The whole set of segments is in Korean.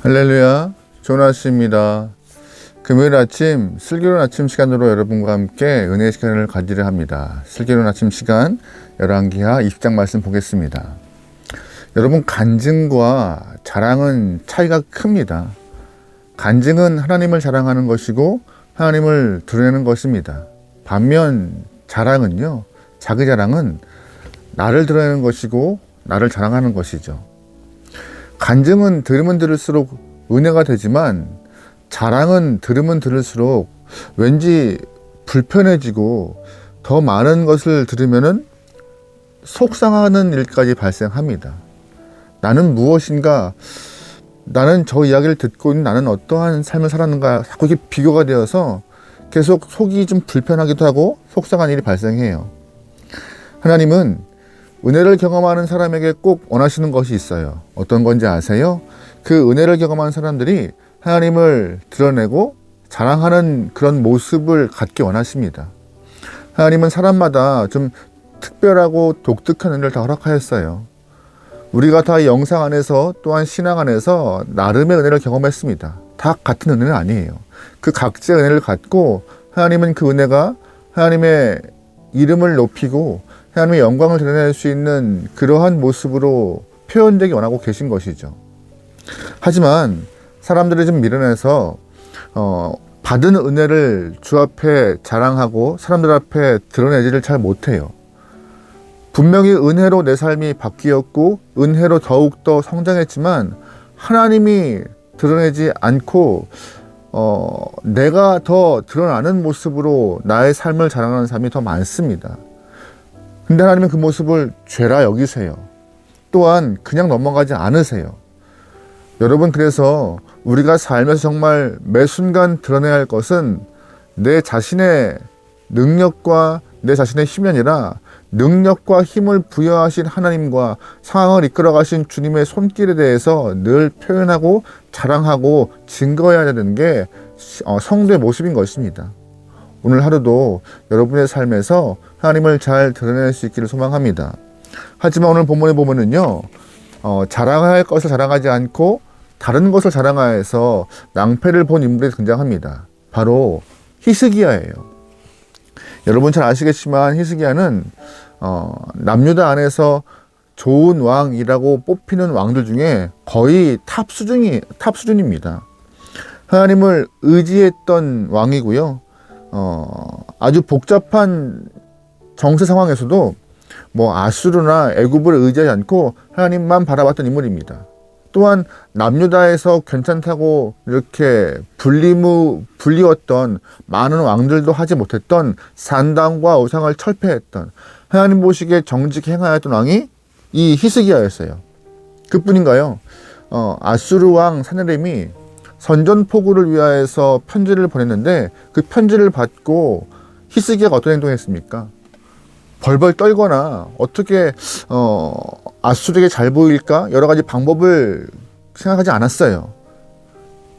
할렐루야, 조나스입니다. 금요일 아침 슬기로운 아침 시간으로 여러분과 함께 은혜의 시간을 가지려 합니다. 슬기로운 아침 시간 열왕기하 20장 말씀 보겠습니다. 여러분, 간증과 자랑은 차이가 큽니다. 간증은 하나님을 자랑하는 것이고 하나님을 드러내는 것입니다. 반면 자랑은요, 자기 자랑은 나를 드러내는 것이고 나를 자랑하는 것이죠. 간증은 들으면 들을수록 은혜가 되지만 자랑은 들으면 들을수록 왠지 불편해지고 더 많은 것을 들으면은 속상하는 일까지 발생합니다. 나는 무엇인가, 나는 저 이야기를 듣고 있는 나는 어떠한 삶을 살았는가, 자꾸 이렇게 비교가 되어서 계속 속이 좀 불편하기도 하고 속상한 일이 발생해요. 하나님은 은혜를 경험하는 사람에게 꼭 원하시는 것이 있어요. 어떤 건지 아세요? 그 은혜를 경험하는 사람들이 하나님을 드러내고 자랑하는 그런 모습을 갖기 원하십니다. 하나님은 사람마다 좀 특별하고 독특한 은혜를 다 허락하였어요. 우리가 다 영상 안에서 또한 신앙 안에서 나름의 은혜를 경험했습니다. 다 같은 은혜는 아니에요. 그 각자의 은혜를 갖고 하나님은 그 은혜가 하나님의 이름을 높이고 하나님의 영광을 드러낼 수 있는 그러한 모습으로 표현되기 원하고 계신 것이죠. 하지만 사람들이 좀 미련해서 받은 은혜를 주 앞에 자랑하고 사람들 앞에 드러내지를 잘 못해요. 분명히 은혜로 내 삶이 바뀌었고 은혜로 더욱더 성장했지만 하나님이 드러내지 않고 내가 더 드러나는 모습으로 나의 삶을 자랑하는 사람이 더 많습니다. 근데 하나님은 그 모습을 죄라 여기세요. 또한 그냥 넘어가지 않으세요. 여러분, 그래서 우리가 살면서 정말 매 순간 드러내야 할 것은 내 자신의 능력과 내 자신의 힘이 아니라 능력과 힘을 부여하신 하나님과 상황을 이끌어 가신 주님의 손길에 대해서 늘 표현하고 자랑하고 증거해야 되는 게 성도의 모습인 것입니다. 오늘 하루도 여러분의 삶에서 하나님을 잘 드러낼 수 있기를 소망합니다. 하지만 오늘 본문에 보면은요, 자랑해야 할 것을 자랑하지 않고 다른 것을 자랑하여서 낭패를 본 인물이 등장합니다. 바로 히스기야예요. 여러분 잘 아시겠지만 히스기야는 남유다 안에서 좋은 왕이라고 뽑히는 왕들 중에 거의 탑 수준입니다. 하나님을 의지했던 왕이고요. 아주 복잡한 정세 상황에서도 아수르나 애굽을 의지하지 않고 하나님만 바라봤던 인물입니다. 또한 남유다에서 괜찮다고 이렇게 불리웠던 많은 왕들도 하지 못했던 산당과 우상을 철폐했던 하나님 보시기에 정직히 행하였던 왕이 이 히스기야였어요. 그뿐인가요? 아수르 왕 사네림이 선전포고를 위하여서 편지를 보냈는데 그 편지를 받고 히스기야가 어떤 행동했습니까? 벌벌 떨거나 어떻게 아수르에게 잘 보일까 여러 가지 방법을 생각하지 않았어요.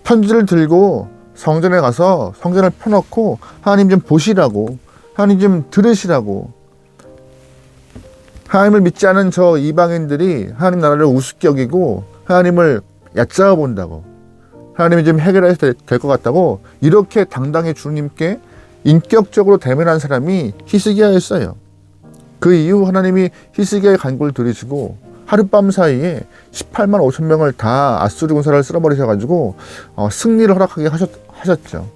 편지를 들고 성전에 가서 성전을 펴놓고 하나님 좀 보시라고, 하나님 좀 들으시라고, 하나님을 믿지 않은 저 이방인들이 하나님 나라를 우습게 여기고 하나님을 얕잡아 본다고, 하나님이 좀 해결해서 될 것 같다고 이렇게 당당히 주님께 인격적으로 대면한 사람이 히스기야였어요. 그 이후 하나님이 히스기야의 간구를 들으시고 하룻밤 사이에 18만 5천 명을 다 아수르 군사를 쓸어버리셔가지고 승리를 허락하게 하셨죠.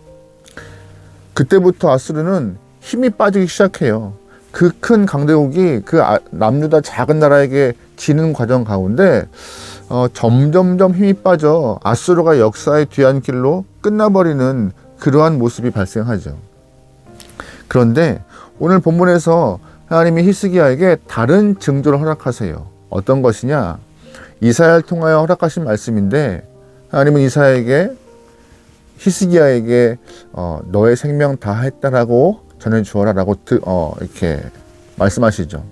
그때부터 아수르는 힘이 빠지기 시작해요. 그 큰 강대국이 그 남유다 작은 나라에게 지는 과정 가운데 점점점 힘이 빠져 아수르가 역사의 뒤안길로 끝나버리는 그러한 모습이 발생하죠. 그런데 오늘 본문에서 하나님이 히스기야에게 다른 징조를 허락하세요. 어떤 것이냐? 이사야를 통하여 허락하신 말씀인데 하나님은 히스기야에게 너의 생명 다 했다라고 전해주어라라고 이렇게 말씀하시죠.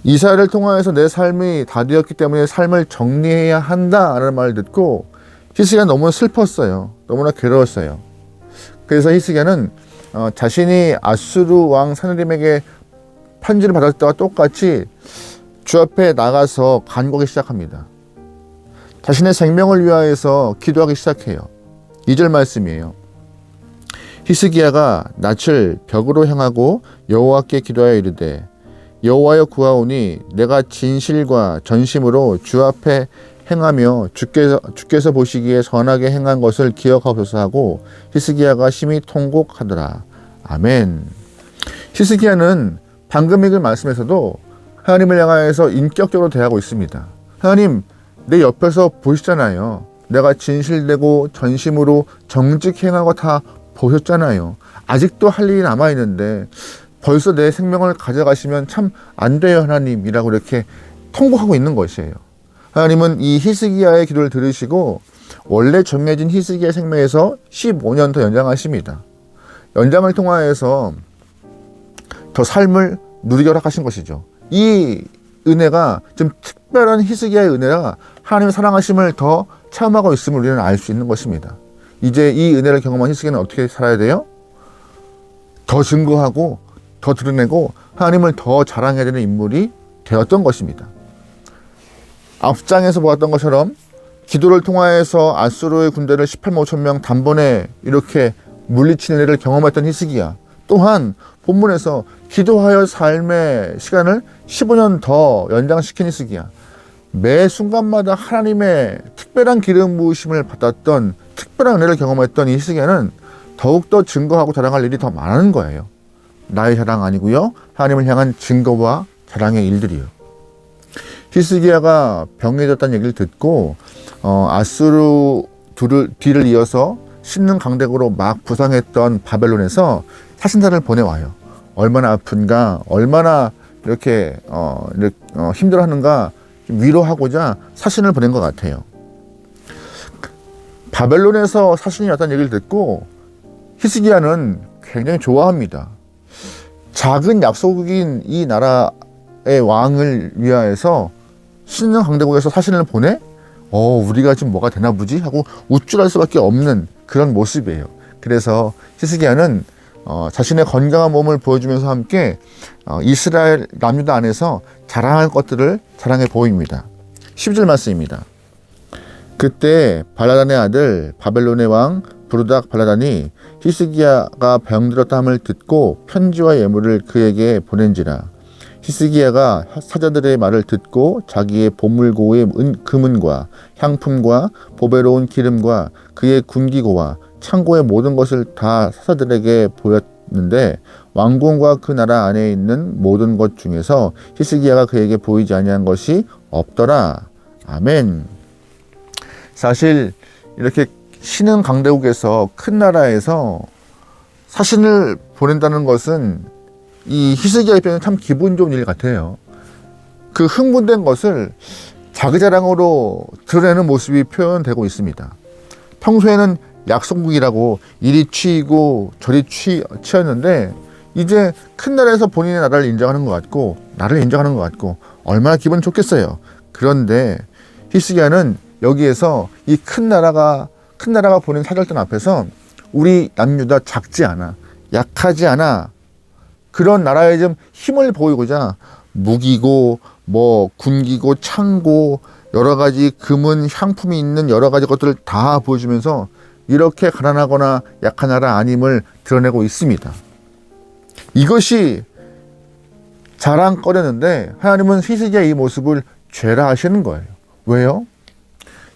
이사야를 통하여서 내 삶이 다 되었기 때문에 삶을 정리해야 한다라는 말을 듣고 히스기야가 너무나 슬펐어요. 너무나 괴로웠어요. 그래서 히스기야는 자신이 아수르 왕 사느림에게 편지를 받았을 때와 똑같이 주 앞에 나가서 간구하기 시작합니다. 자신의 생명을 위하여서 기도하기 시작해요. 2절 말씀이에요. 히스기야가 낯을 벽으로 향하고 여호와께 기도하여 이르되 여호와여 구하오니 내가 진실과 전심으로 주 앞에 행하며 주께서 보시기에 선하게 행한 것을 기억하옵소서 하고 히스기야가 심히 통곡하더라. 아멘. 히스기야는 방금 읽은 말씀에서도 하나님을 향하여서 인격적으로 대하고 있습니다. 하나님, 내 옆에서 보시잖아요. 내가 진실되고 전심으로 정직 행하고 다 보셨잖아요. 아직도 할 일이 남아있는데 벌써 내 생명을 가져가시면 참 안 돼요, 하나님이라고 이렇게 통곡하고 있는 것이에요. 하나님은 이 히스기야의 기도를 들으시고 원래 정해진 히스기야 생명에서 15년 더 연장하십니다. 연장을 통하여서 더 삶을 누리게 허락하신 것이죠. 이 은혜가 좀 특별한 히스기야의 은혜가 하나님의 사랑하심을 더 체험하고 있음을 우리는 알 수 있는 것입니다. 이제 이 은혜를 경험한 히스기야는 어떻게 살아야 돼요? 더 증거하고 더 드러내고 하나님을 더 자랑해야 되는 인물이 되었던 것입니다. 앞장에서 보았던 것처럼 기도를 통하여서 아수르의 군대를 18만 5천 명 단번에 이렇게 물리치는 일을 경험했던 히스기야. 또한 본문에서 기도하여 삶의 시간을 15년 더 연장시킨 히스기야. 매 순간마다 하나님의 특별한 기름 부으심을 받았던 특별한 은혜를 경험했던 이 히스기야는 더욱더 증거하고 자랑할 일이 더 많은 거예요. 나의 자랑 아니고요. 하나님을 향한 증거와 자랑의 일들이요. 히스기야가 병해졌다는 얘기를 듣고 아수르 뒤를 이어서 신능 강대국으로 막 부상했던 바벨론에서 사신자를 보내와요. 얼마나 아픈가, 얼마나 이렇게 힘들어하는가 위로하고자 사신을 보낸 것 같아요. 바벨론에서 사신이 왔다는 얘기를 듣고 히스기야는 굉장히 좋아합니다. 작은 약속인 이 나라의 왕을 위하여서 신능 강대국에서 사신을 보내? 우리가 지금 뭐가 되나 보지? 하고 우쭐할 수밖에 없는 그런 모습이에요. 그래서 히스기야는 자신의 건강한 몸을 보여주면서 함께 이스라엘 남유다 안에서 자랑할 것들을 자랑해 보입니다. 10절 말씀입니다. 그때 발라단의 아들 바벨론의 왕 부르닥 발라단이 히스기야가 병들었다 함을 듣고 편지와 예물을 그에게 보낸지라. 히스기야가 사자들의 말을 듣고 자기의 보물고의 금은과 향품과 보배로운 기름과 그의 군기고와 창고의 모든 것을 다 사자들에게 보였는데 왕궁과 그 나라 안에 있는 모든 것 중에서 히스기야가 그에게 보이지 아니한 것이 없더라. 아멘. 사실 이렇게 신흥 강대국에서 큰 나라에서 사신을 보낸다는 것은 이 히스기야 입장에서 참 기분 좋은 일 같아요. 그 흥분된 것을 자기 자랑으로 드러내는 모습이 표현되고 있습니다. 평소에는 약속국이라고 이리 치이고 저리 치였는데 이제 큰 나라에서 본인의 나라를 인정하는 것 같고 나를 인정하는 것 같고 얼마나 기분 좋겠어요. 그런데 히스기야는 여기에서 이 큰 나라가 보낸 사절단 앞에서 우리 남유다 작지 않아, 약하지 않아, 그런 나라에 좀 힘을 보이고자 무기고 군기고 창고 여러 가지 금은 향품이 있는 여러 가지 것들을 다 보여주면서 이렇게 가난하거나 약한 나라 아님을 드러내고 있습니다. 이것이 자랑거리였는데 하나님은 히스기야의 이 모습을 죄라 하시는 거예요. 왜요?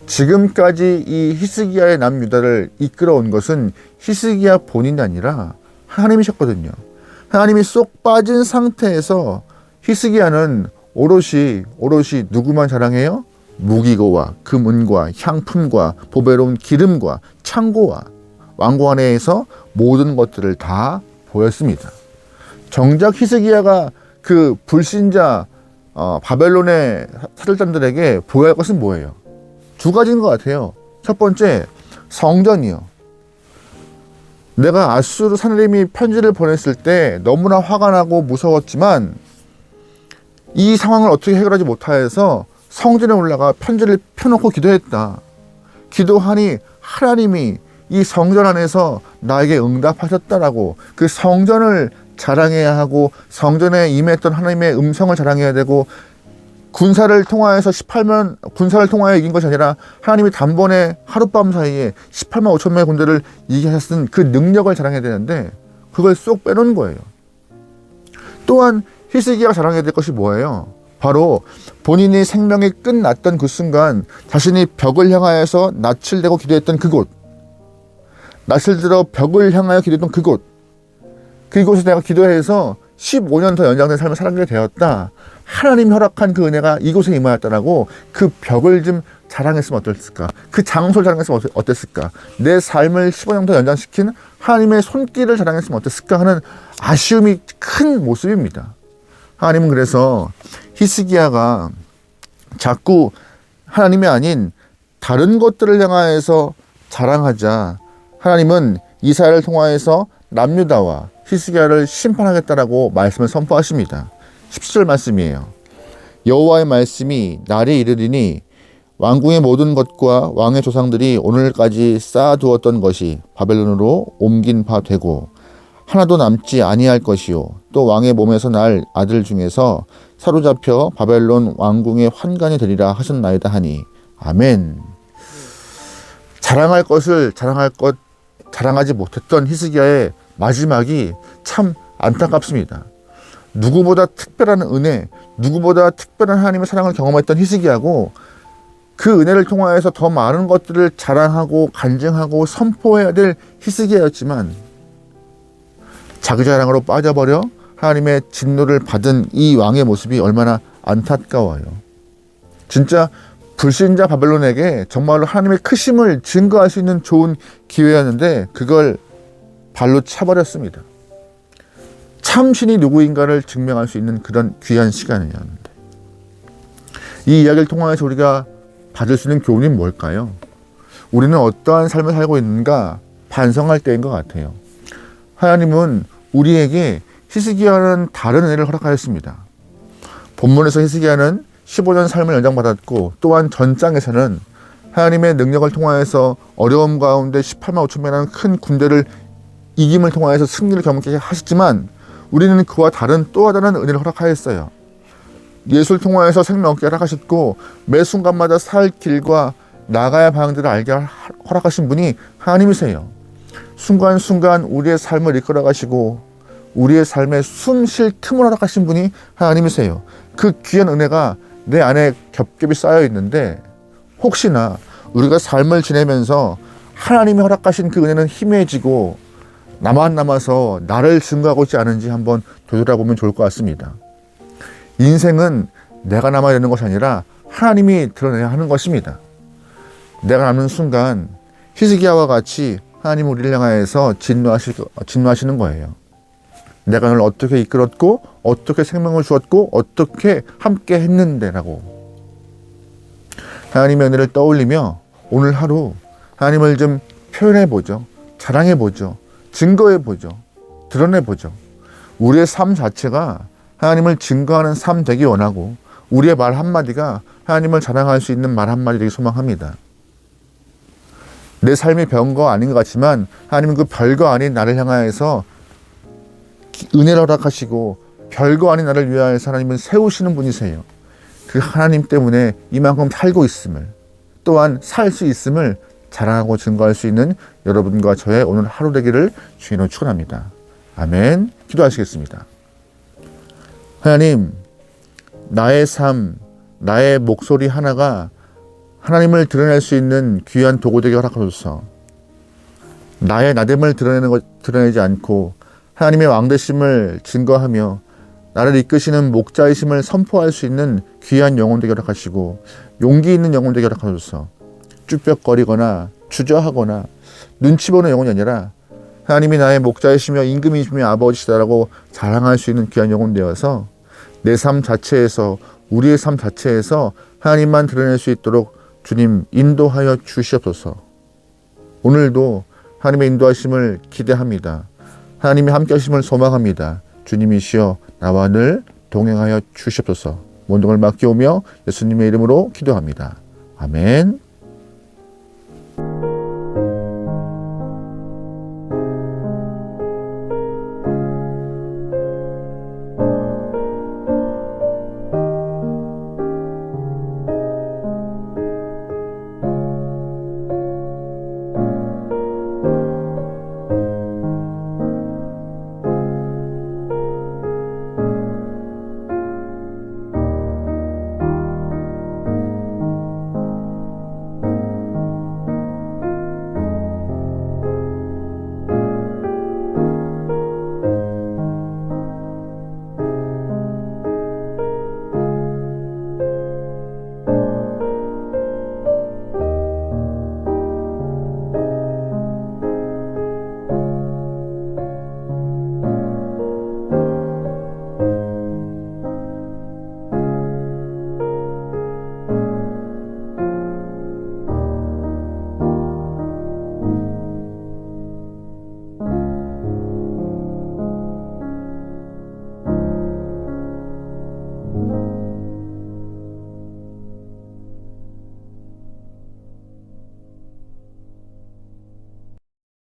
지금까지 이 히스기야의 남유다를 이끌어온 것은 히스기야 본인이 아니라 하나님이셨거든요. 하나님이 쏙 빠진 상태에서 히스기야는 오롯이 누구만 자랑해요? 무기고와 금은과 향품과 보배로운 기름과 창고와 왕궁 안에서 모든 것들을 다 보였습니다. 정작 히스기야가 그 불신자 바벨론의 사절단들에게 보여야 할 것은 뭐예요? 두 가지인 것 같아요. 첫 번째, 성전이요. 내가 아수르 사느님이 편지를 보냈을 때 너무나 화가 나고 무서웠지만 이 상황을 어떻게 해결하지 못하여서 성전에 올라가 편지를 펴놓고 기도했다. 기도하니 하나님이 이 성전 안에서 나에게 응답하셨다라고 그 성전을 자랑해야 하고 성전에 임했던 하나님의 음성을 자랑해야 되고 군사를 통하여 이긴 것이 아니라 하나님이 단번에 하룻밤 사이에 18만 5천 명의 군대를 이기게 하신 그 능력을 자랑해야 되는데 그걸 쏙 빼놓은 거예요. 또한 히스기야가 자랑해야 될 것이 뭐예요? 바로 본인이 생명이 끝났던 그 순간 자신이 벽을 향하여서 낯을 대고 기도했던 그곳, 낯을 들어 벽을 향하여 기도했던 그곳에 내가 기도해서 15년 더 연장된 삶을 살게 되었다. 하나님 허락한 그 은혜가 이곳에 임하였다라고 그 벽을 좀 자랑했으면 어땠을까? 그 장소를 자랑했으면 어땠을까? 내 삶을 15년 더 연장시킨 하나님의 손길을 자랑했으면 어땠을까 하는 아쉬움이 큰 모습입니다. 하나님은 그래서 히스기야가 자꾸 하나님이 아닌 다른 것들을 향하여서 자랑하자 하나님은 이사야를 통하여서 남유다와 히스기야를 심판하겠다라고 말씀을 선포하십니다. 17절 말씀이에요. 여호와의 말씀이 날이 이르리니 왕궁의 모든 것과 왕의 조상들이 오늘까지 쌓아두었던 것이 바벨론으로 옮긴 바 되고 하나도 남지 아니할 것이요 또 왕의 몸에서 날 아들 중에서 사로잡혀 바벨론 왕궁의 환관이 되리라 하셨나이다 하니 아멘. 자랑할 것을 자랑하지 못했던 히스기야의 마지막이 참 안타깝습니다. 누구보다 특별한 은혜, 누구보다 특별한 하나님의 사랑을 경험했던 히스기야고 그 은혜를 통하여서 더 많은 것들을 자랑하고 간증하고 선포해야 될 히스기야였지만 자기 자랑으로 빠져버려 하나님의 진노를 받은 이 왕의 모습이 얼마나 안타까워요. 진짜 불신자 바벨론에게 정말로 하나님의 크심을 증거할 수 있는 좋은 기회였는데 그걸 발로 차버렸습니다. 참신이 누구인가를 증명할 수 있는 그런 귀한 시간이었는데 이 이야기를 통해서 우리가 받을 수 있는 교훈이 뭘까요? 우리는 어떠한 삶을 살고 있는가 반성할 때인 것 같아요. 하나님은 우리에게 히스기야는 다른 은혜를 허락하였습니다. 본문에서 히스기야는 15년 삶을 연장받았고 또한 전장에서는 하나님의 능력을 통하여서 어려움 가운데 18만 5천 명이라는 큰 군대를 이김을 통하여서 승리를 경험하게 하셨지만 우리는 그와 다른 또 다른 은혜를 허락하였어요. 예수를 통하여서 생명 얻게 허락하셨고 매 순간마다 살 길과 나가야 할 방향들을 알게 허락하신 분이 하나님이세요. 순간순간 우리의 삶을 이끌어 가시고 우리의 삶에 숨 쉴 틈을 허락하신 분이 하나님이세요. 그 귀한 은혜가 내 안에 겹겹이 쌓여 있는데 혹시나 우리가 삶을 지내면서 하나님이 허락하신 그 은혜는 희미해지고 나만 남아서 나를 증거하고 있지 않은지 한번 되돌아보면 좋을 것 같습니다. 인생은 내가 남아야 되는 것이 아니라 하나님이 드러내야 하는 것입니다. 내가 남는 순간 히스기야와 같이 하나님 우리를 향하여서 진노하시는 거예요. 내가 너를 어떻게 이끌었고 어떻게 생명을 주었고 어떻게 함께 했는데라고 하나님의 은혜를 떠올리며 오늘 하루 하나님을 좀 표현해보죠. 자랑해보죠. 증거해보죠. 드러내보죠. 우리의 삶 자체가 하나님을 증거하는 삶 되기 원하고 우리의 말 한마디가 하나님을 자랑할 수 있는 말 한마디 되기 소망합니다. 내 삶이 별거 아닌 것 같지만 하나님은 그 별거 아닌 나를 향하여서 은혜를 허락하시고 별거 아닌 나를 위하여서 하나님은 세우시는 분이세요. 그 하나님 때문에 이만큼 살고 있음을 또한 살 수 있음을 자랑하고 증거할 수 있는 여러분과 저의 오늘 하루 되기를 주님으로 축원합니다. 아멘. 기도하시겠습니다. 하나님, 나의 삶, 나의 목소리 하나가 하나님을 드러낼 수 있는 귀한 도구 되게 허락하소서. 나의 나됨을 드러내지 않고 하나님의 왕되심을 증거하며 나를 이끄시는 목자이심을 선포할 수 있는 귀한 영혼 되게 허락하시고 용기 있는 영혼 되게 허락하소서. 쭈뼛거리거나 주저하거나 눈치 보는 영혼이 아니라 하나님이 나의 목자이시며 임금이시며 아버지시다라고 자랑할 수 있는 귀한 영혼 되어서 내 삶 자체에서 우리의 삶 자체에서 하나님만 드러낼 수 있도록 주님 인도하여 주시옵소서. 오늘도 하나님의 인도하심을 기대합니다. 하나님이 함께 하심을 소망합니다. 주님이시여 나와 늘 동행하여 주시옵소서. 모든 걸 맡겨오며 예수님의 이름으로 기도합니다. 아멘.